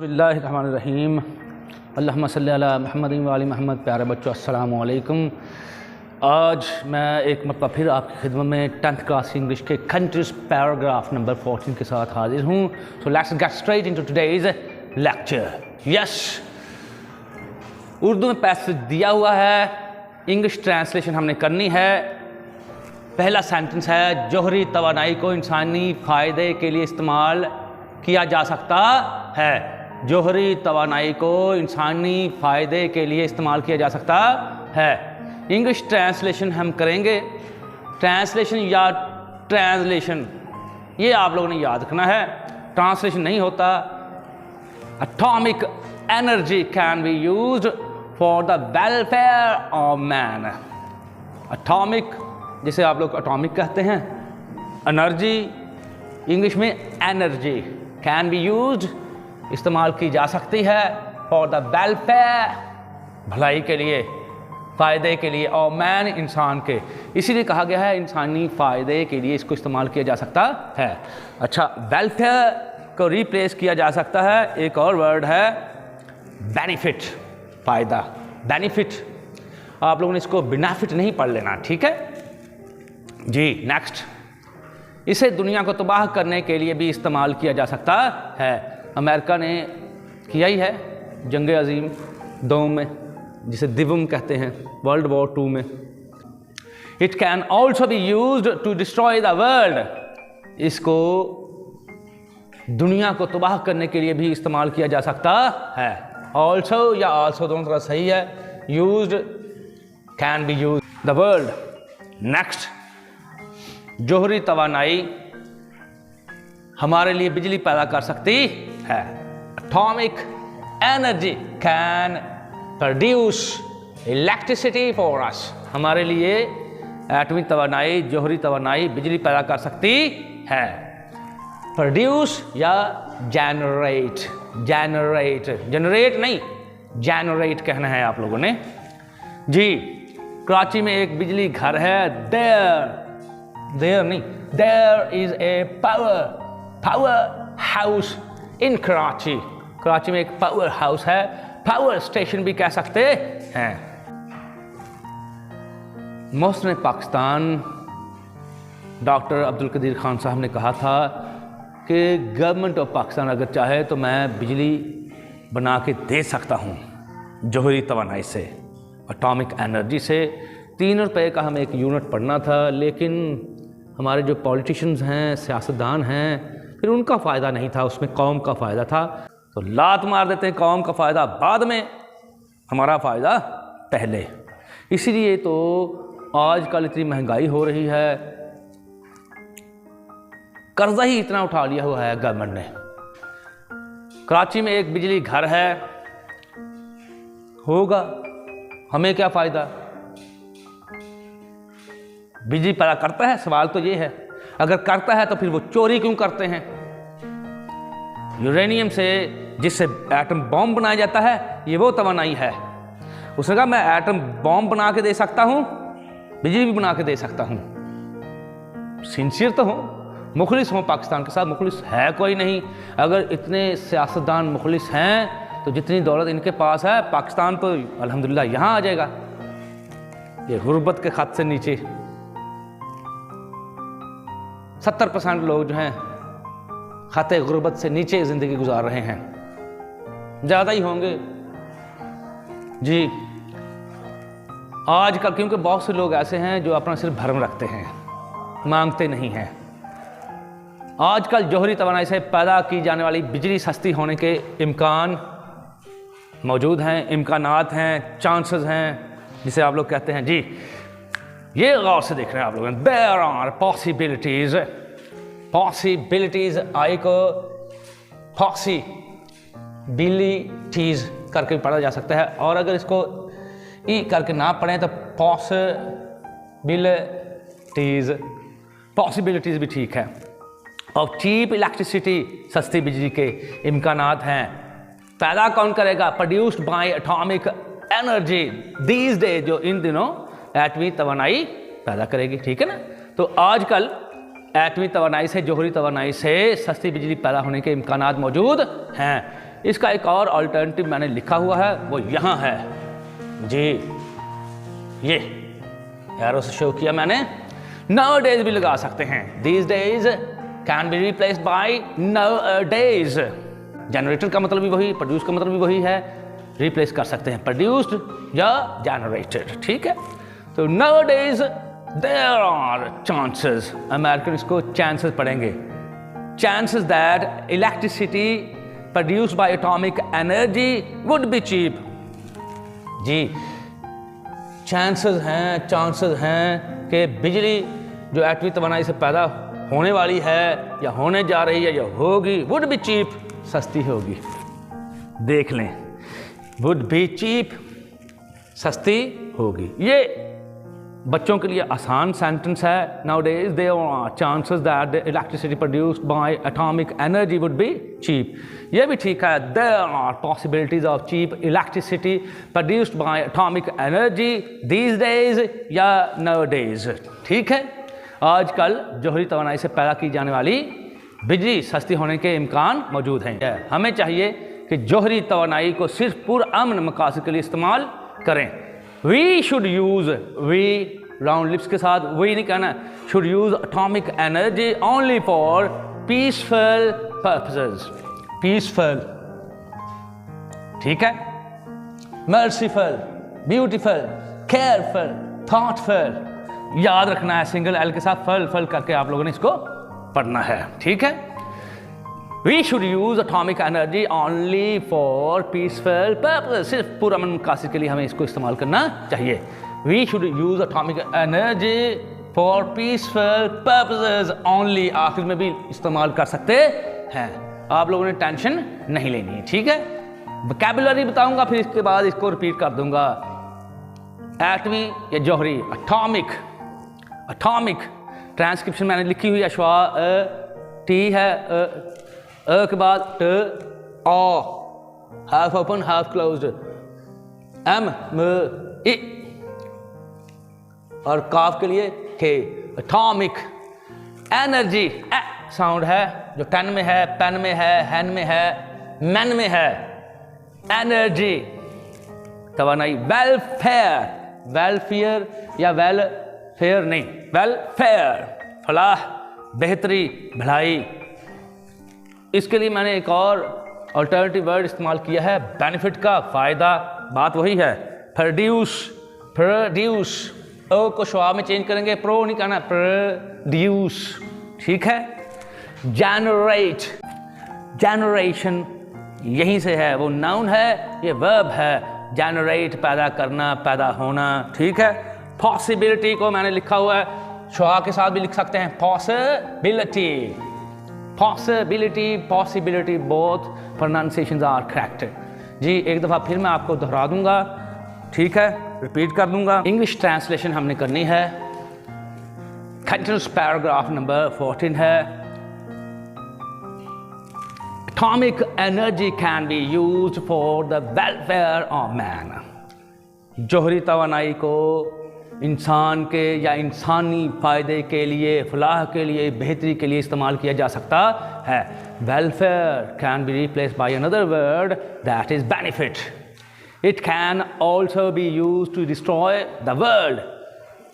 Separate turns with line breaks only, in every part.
बिस्मिल्लाहिर्रहमानिर्रहीम अल्लाहुम्मा सल्ली अला मुहम्मद व आलि मुहम्मद। प्यारे बच्चों, अस्सलामु अलैकुम। आज मैं एक मरतबा फिर आपकी खिदमत में 10th क्लास इंग्लिश के कंटिन्यूस पैराग्राफ नंबर 14 के साथ हाजिर हूँ। So let's get straight into today's lecture. Yes, Urdu में पैसेज दिया हुआ है, इंग्लिश ट्रांसलेशन हमने करनी है। पहला सेंटेंस है, जोहरी तवानाई को इंसानी फ़ायदे के लिए इस्तेमाल किया जा सकता है। जोहरी तवानाई को इंसानी फ़ायदे के लिए इस्तेमाल किया जा सकता है। इंग्लिश ट्रांसलेशन हम करेंगे। ट्रांसलेशन या ट्रांसलेशन ये आप लोगों ने याद रखना है, ट्रांसलेशन नहीं होता। Atomic energy can be used for the welfare of man. Atomic, जिसे आप लोग एटॉमिक कहते हैं, एनर्जी इंग्लिश में एनर्जी कैन बी यूज्ड, इस्तेमाल की जा सकती है फॉर द वेलफेयर, भलाई के लिए, फ़ायदे के लिए, और मैन, इंसान के। इसीलिए कहा गया है इंसानी फ़ायदे के लिए इसको इस्तेमाल किया जा सकता है। अच्छा, वेलफेयर को रिप्लेस किया जा सकता है, एक और वर्ड है बेनिफिट, फ़ायदा, बेनिफिट। आप लोगों ने इसको बेनिफिट नहीं पढ़ लेना, ठीक है जी। नेक्स्ट, इसे दुनिया को तबाह करने के लिए भी इस्तेमाल किया जा सकता है। अमेरिका ने किया ही है जंग अज़ीम 2 में, जिसे दिवम कहते हैं, वर्ल्ड वॉर 2 में। It can also be used to destroy the world. इसको दुनिया को तबाह करने के लिए भी इस्तेमाल किया जा सकता है। ऑल्सो या ऑल्सो दोनों तरह सही है। Used, can be use the world. Next, जोहरी तवानाई हमारे लिए बिजली पैदा कर सकती है। Atomic energy can produce electricity for us. हमारे लिए एटॉमिक तवानाई, जोहरी तवानाई बिजली पैदा कर सकती है। प्रोड्यूस या जनरेट, जनरेट, जनरेट नहीं, जनरेट कहना है आप लोगों ने जी। कराची में एक बिजली घर है। देयर नहीं, there is a power house in Karachi. Karachi में एक पावर हाउस है, पावर स्टेशन भी कह सकते हैं। मोहसिन पाकिस्तान डॉक्टर अब्दुल कदीर खान साहब ने कहा था कि गवर्नमेंट ऑफ पाकिस्तान अगर चाहे तो मैं बिजली बना के दे सकता हूँ जोहरी तवानाई से, एटॉमिक एनर्जी से। 3 रुपए का हमें एक यूनिट पढ़ना था, लेकिन हमारे जो पॉलिटिशियंस हैं, सियासतदान हैं, फिर उनका फ़ायदा नहीं था, उसमें कौम का फ़ायदा था। तो लात मार देते हैं, कौम का फ़ायदा बाद में, हमारा फ़ायदा पहले। इसीलिए तो आजकल इतनी महंगाई हो रही है, कर्जा ही इतना उठा लिया हुआ है गवर्नमेंट ने। कराची में एक बिजली घर है, होगा, हमें क्या फ़ायदा? बिजली पैदा करता है, सवाल तो ये है। अगर करता है तो फिर वो चोरी क्यों करते हैं? यूरेनियम से, जिससे एटम बॉम्ब बनाया जाता है, ये वो तवानाई है। उसने कहा मैं एटम बॉम्ब बना के दे सकता हूं, बिजली भी बना के दे सकता हूं। सिंसियर तो हो, मुखलिस हो पाकिस्तान के साथ। मुखलिस है कोई नहीं। अगर इतने सियासतदान मुखलिस हैं तो जितनी दौलत इनके पास है, पाकिस्तान तो अल्हम्दुलिल्लाह यहाँ आ जाएगा। ये गुर्बत के खत से नीचे 70% लोग जो हैं खाते गुर्बत से नीचे ज़िंदगी गुजार रहे हैं, ज़्यादा ही होंगे जी आजकल। क्योंकि बहुत से लोग ऐसे हैं जो अपना सिर्फ भरम रखते हैं, मांगते नहीं हैं। आजकल जोहरी तवानाई से पैदा की जाने वाली बिजली सस्ती होने के इम्कान मौजूद हैं, इम्कानात हैं, चांसेस हैं, जिसे आप लोग कहते हैं जी। ये गौर से देख रहे हैं आप लोग, देयर आर पॉसिबिलिटीज, पॉसिबिलिटीज, आई को पॉसिबिलिटीज करके पढ़ा जा सकता है, और अगर इसको ई करके ना पढ़ें तो पॉसिबिलिटीज, पॉसिबिलिटीज भी ठीक है। और चीप इलेक्ट्रिसिटी, सस्ती बिजली के इम्कानात हैं। पैदा कौन करेगा? Produced by atomic energy these day, जो इन दिनों एटमी तवानाई पैदा करेगी, ठीक है ना। तो आजकल एटमी तवानाई से, जोहरी तवानाई से सस्ती बिजली पैदा होने के इम्कानात मौजूद हैं। इसका एक और अल्टरनेटिव मैंने लिखा हुआ है, वो यहाँ है जी, ये एरो से शो किया मैंने। nowadays भी लगा सकते हैं, these days can be replaced by nowadays। Generator का मतलब भी वही, प्रोड्यूस का मतलब भी वही है, रिप्लेस कर सकते हैं प्रोड्यूस्ड या जनरेटेड, ठीक है। तो nowadays there are chances, American इसको चांसेस पढ़ेंगे, chances that electricity produced by atomic energy would be cheap। जी, चांसेस हैं कि बिजली जो एटमी तवानाई से पैदा होने वाली है या होने जा रही है या होगी, वुड बी चीप, सस्ती होगी। देख लें, वुड बी चीप, सस्ती होगी। ये बच्चों के लिए आसान सेंटेंस है। Nowadays there are chances that the electricity produced by atomic energy would be cheap। ये भी ठीक है, there are possibilities of cheap electricity produced by atomic energy these days या nowadays, ठीक है। आजकल जोहरी तवानाई से पैदा की जाने वाली बिजली सस्ती होने के इम्कान मौजूद हैं। हमें चाहिए कि जोहरी तवानाई को सिर्फ पुरअमन मकासद के लिए इस्तेमाल करें। We should use, we round lips के साथ वही नहीं कहना, should use atomic energy only for peaceful purposes। peaceful, ठीक है, merciful, beautiful, careful, thoughtful, याद रखना है, सिंगल एल के साथ फल करके आप लोगों ने इसको पढ़ना है, ठीक है। We should use atomic energy only for peaceful purposes। सिर्फ पुरअमन मकासद के लिए हमें इसको इस्तेमाल करना चाहिए। We should use atomic energy for peaceful purposes only। आखिर में भी इस्तेमाल कर सकते हैं, आप लोगों ने टेंशन नहीं लेनी है, ठीक है। वोकैबुलरी बताऊंगा, फिर इसके बाद इसको रिपीट कर दूंगा। एटमी या जोहरी, अटॉमिक ट्रांसक्रिप्शन मैंने लिखी हुई है, श्वा टी है, के बाद ट, half open half closed, M म ई, और काफ के लिए के। एटॉमिक एनर्जी, ए साउंड है जो टन में है, पेन में है, हैन में है, मैन में है। एनर्जी तवानाई। वेलफेयर या वेलफेयर नहीं, वेलफेयर, फलाह, बेहतरी, भलाई। इसके लिए मैंने एक और अल्टरनेटिव वर्ड इस्तेमाल किया है, बेनिफिट का, फायदा। बात वही है, प्रोड्यूस, ओ को शुआ में चेंज करेंगे, प्रो नहीं कहना, प्रोड्यूस, ठीक है। जनरेशन यहीं से है, वो नाउन है, ये वर्ब है। जनरेट, पैदा करना, पैदा होना, ठीक है। पॉसिबिलिटी को मैंने लिखा हुआ है, शुआ के साथ भी लिख सकते हैं, possibility, both pronunciations are correct. जी, एक दफ़ा फिर मैं आपको दोहरा दूंगा, ठीक है, रिपीट कर दूंगा। इंग्लिश ट्रांसलेशन हमने करनी है। कंटिन्यूअस पैराग्राफ नंबर 14 है। Atomic energy can be used for the welfare of man। जोहरी तवानाई को इंसान के या इंसानी फ़ायदे के लिए, फलाह के लिए, बेहतरी के लिए इस्तेमाल किया जा सकता है। Welfare can be replaced by another word that is benefit. It can also be use to destroy the world.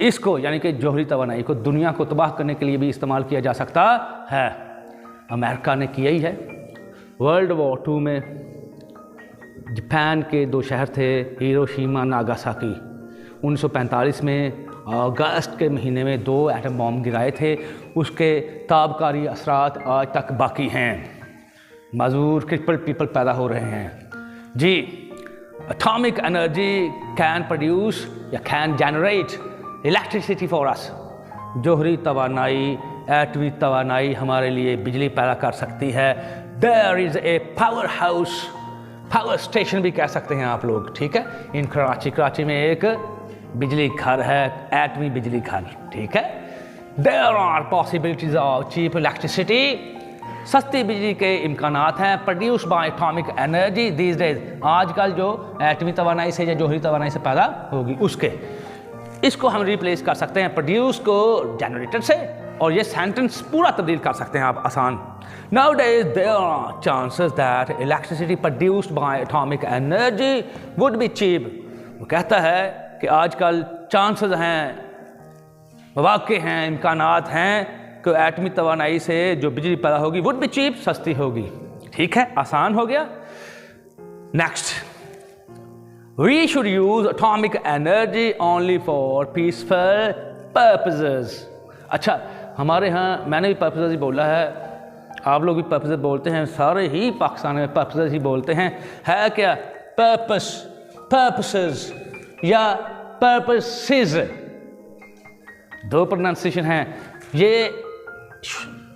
इसको यानी कि जोहरी तवानाई को दुनिया को तबाह करने के लिए भी इस्तेमाल किया जा सकता है। अमेरिका ने किया ही है। वर्ल्ड वॉर 2 में जापान के 2 शहर थे, हिरोशिमा, नागासाकी। 1945 में अगस्त के महीने में 2 एटम बॉम्ब गिराए थे। उसके ताबकारी असरात आज तक बाकी हैं। मजदूर क्रिपल पीपल पैदा हो रहे हैं। जी, एटॉमिक एनर्जी कैन प्रोड्यूस या can generate electricity for us. जोहरी तवानाई, एटमी तवानाई हमारे लिए बिजली पैदा कर सकती है। There is a power house, power station भी कह सकते हैं आप लोग, ठीक है। इन कराची में एक बिजली घर है, एटमी बिजली घर, ठीक है। There are possibilities of cheap electricity. सस्ती बिजली के इम्कानात हैं। Produce by atomic energy these days. आजकल जो एटमी तवानाई से या जोहरी तवानाई से पैदा होगी उसके, इसको हम रिप्लेस कर सकते हैं। प्रोड्यूस को जनरेटर से और ये सेंटेंस पूरा तब्दील कर सकते हैं आप आसान। Nowadays there are chances that electricity produced by atomic energy would be cheap। वो कहता है कि आजकल चांसेस हैं, मौके हैं, इम्कानात हैं कि एटमी तवानाई से जो बिजली पैदा होगी वुड बी चीप, सस्ती होगी। ठीक है, आसान हो गया। Next, we should use atomic energy only for peaceful purposes. अच्छा, हमारे यहाँ मैंने भी पर्पसेस ही बोला है, आप लोग भी पर्पसेस बोलते हैं, सारे ही पाकिस्तान में पर्पसेस ही बोलते हैं। है क्या पर्पस, पर्पसेस या पर्पसेस, दो प्रोनाउंसिएशन हैं। ये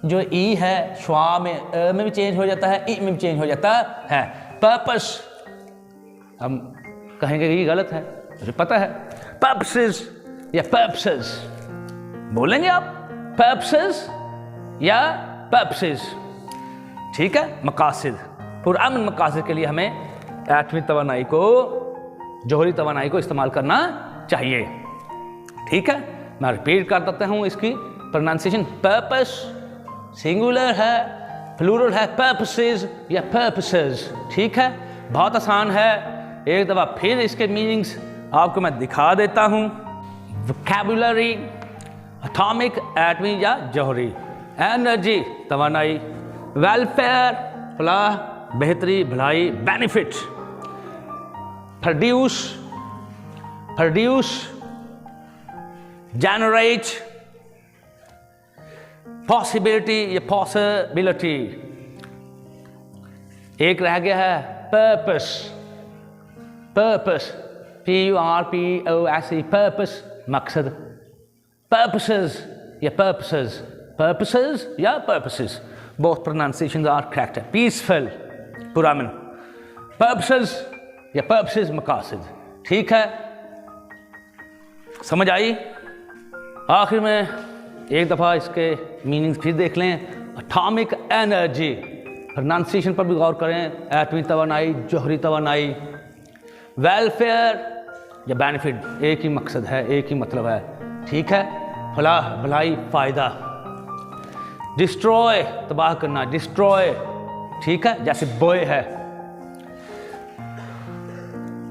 जो ई है श्वा में भी चेंज हो जाता है, ई में भी चेंज हो जाता है। पर्पस हम कहेंगे कि ये गलत है, मुझे पता है। पर्पसेस या पर्पसेस बोलेंगे आप, पर्पसेस या पर्पसेस। ठीक है, मकासद, पुरअमन मकासद के लिए हमें एटमी तवानाई को, जोहरी तवानाई को इस्तेमाल करना चाहिए। ठीक है, मैं रिपीट कर देता हूँ इसकी प्रोनाउंसिएशन। पर्पस सिंगुलर है, प्लूरल है पर्पसेस या पर्पसेस। ठीक है, बहुत आसान है। एक दफ़ा फिर इसके मीनिंग्स आपको मैं दिखा देता हूँ। वोकैबुलरी, एटॉमिक एटमी या जोहरी, एनर्जी तवानाई, वेलफेयर फलाह बेहतरी भलाई बेनिफिट, प्रोड्यूस जनरेट, पॉसिबिलिटी या पॉसिबिलिटी। एक रह गया है पर्पस, पर्पस PURPOSE, पर्पस मकसद। पर्पसेस या पर्पसेस, पर्पसेस या purposes, both pronunciations are correct है। पीसफुल पुरअमन, पर्पसेस या पर्पसेस मकासद। ठीक है, समझ आई? आखिर में एक दफ़ा इसके मीनिंग्स फिर देख लें। एटॉमिक एनर्जी, प्रोनाउंसिएशन पर भी गौर करें। एटमी तवानाई, जोहरी तवानाई, वेलफेयर या बेनिफिट, एक ही मकसद है, एक ही मतलब है। ठीक है, फलाह भलाई फ़ायदा। डिस्ट्रॉय तबाह करना, डिस्ट्रॉय। ठीक है, जैसे बोए है।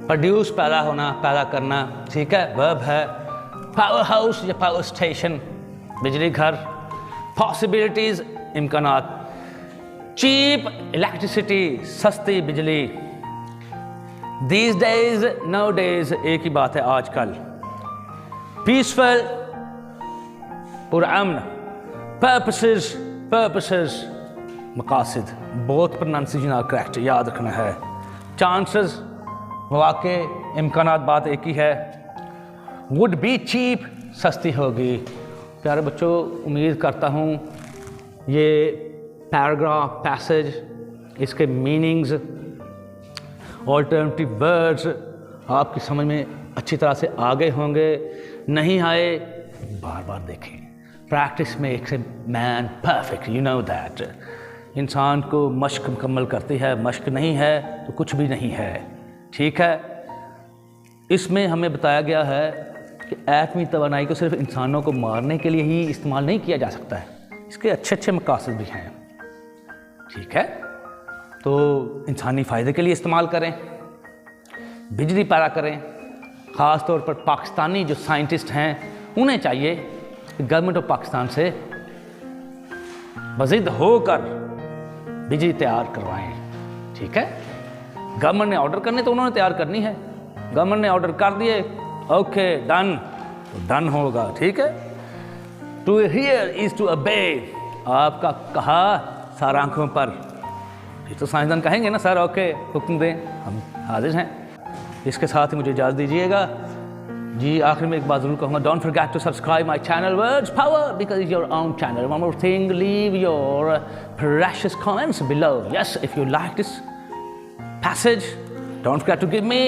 प्रोड्यूस पैदा होना, पैदा करना। ठीक है, वर्ब है। पावर हाउस या पावर स्टेशन, बिजली घर। पॉसिबिलिटीज इम्कानात। चीप इलेक्ट्रिसिटी, सस्ती बिजली। दीज डेज, नो डेज, एक ही बात है आजकल। पीसफुल पुरअमन, पर्पसेस, पर्पसेस मकासद, बोथ प्रोनाउंसिएशन आर करेक्ट, याद रखना है। चांसेस मौके इम्कानात, बात एक ही है। वुड बी चीप, सस्ती होगी। प्यारे बच्चों, उम्मीद करता हूँ ये पैराग्राफ, पैसेज, इसके मीनिंग्स, ऑल्टरनेटिव वर्ड्स आपकी समझ में अच्छी तरह से आ गए होंगे। नहीं आए, बार बार देखें। Practice makes a man perfect, you know that. इंसान को मश्क मुकम्मल करती है, मश्क नहीं है तो कुछ भी नहीं है। ठीक है, इसमें हमें बताया गया है कि एटमी तवानाई को सिर्फ इंसानों को मारने के लिए ही इस्तेमाल नहीं किया जा सकता है, इसके अच्छे अच्छे मकासद भी हैं। ठीक है, तो इंसानी फ़ायदे के लिए इस्तेमाल करें, बिजली पैदा करें। ख़ास तौर पर पाकिस्तानी जो साइंटिस्ट हैं उन्हें चाहिए कि गवर्नमेंट ऑफ पाकिस्तान से मज़ीद होकर बिजली तैयार करवाएं। ठीक है, गवर्नमेंट ने ऑर्डर करने तो उन्होंने तैयार करनी है। गवर्नमेंट ने ऑर्डर कर दिए, ओके डन, तो डन होगा। ठीक है, to here is to obey, आपका कहा सर आंखों पर। ये तो साइंसदान कहेंगे ना सर ओके हुक्म दें, हम हाजिर हैं। इसके साथ ही मुझे इजाज़त दीजिएगा जी। आखिर में एक बात ज़रूर कहूँगा, don't forget to subscribe my channel words power because is your own channel. One more thing, leave your precious comments below. Yes, if you like this passage, don't forget to give me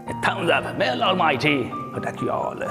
a thumbs up. May Allah Almighty protect you all.